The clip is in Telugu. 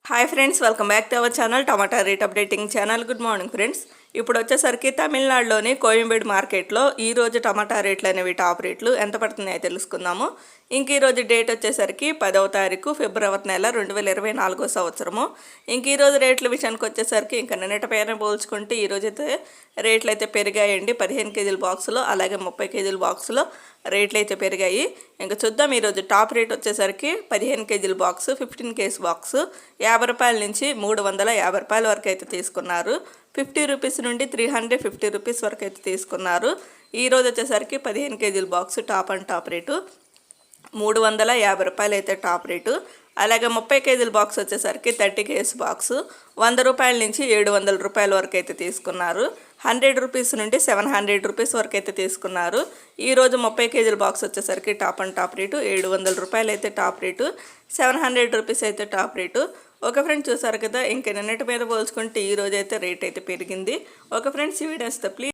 Hi friends, welcome back to our channel tomato rate updating channel. Good morning friends. ఇప్పుడు వచ్చేసరికి తమిళనాడులోని కోయంబేడు మార్కెట్లో ఈరోజు టమాటా రేట్లు అనేవి టాప్ రేట్లు ఎంత పడుతున్నాయో తెలుసుకుందాము. ఇంక ఈరోజు డేట్ వచ్చేసరికి 10వ తారీఖు ఫిబ్రవరి నెల 2024 సంవత్సరము. ఇంక ఈరోజు రేట్ల విషయానికి వచ్చేసరికి ఇంకా నిన్నటి పైన పోల్చుకుంటే ఈరోజు అయితే రేట్లు అయితే పెరిగాయండి. 15 కేజీల బాక్సులో అలాగే 30 కేజీల బాక్సులో రేట్లు అయితే పెరిగాయి. ఇంకా చూద్దాం. ఈరోజు టాప్ రేట్ వచ్చేసరికి 15 కేజీల బాక్సు 15 కేజీ బాక్సు 50 రూపాయల నుంచి 350 రూపాయల వరకు అయితే తీసుకున్నారు. 50 రూపీస్ నుండి 350 రూపీస్ వరకు అయితే తీసుకున్నారు. ఈరోజు వచ్చేసరికి 15 కేజీల box top and top rate 350 రూపాయలు అయితే టాప్ రేటు. అలాగే 30 కేజీల బాక్స్ వచ్చేసరికి 30 కేజీ బాక్సు 100 రూపాయల నుంచి 700 రూపాయల వరకు అయితే తీసుకున్నారు. 100 రూపీస్ నుండి 700 రూపీస్ వరకు అయితే తీసుకున్నారు. ఈరోజు 30 కేజీల బాక్స్ వచ్చేసరికి టాప్ అండ్ టాప్ రేటు 700 రూపాయలు అయితే టాప్ రేటు, 700 రూపీస్ అయితే టాప్ రేటు. ఒక ఫ్రెండ్స్ చూసారు కదా, ఇంక నిన్నటి మీద పోల్చుకుంటే ఈరోజు అయితే రేట్ అయితే పెరిగింది. ఒక ఫ్రెండ్స్ ఈ వీడియోస్తో ప్లీజ్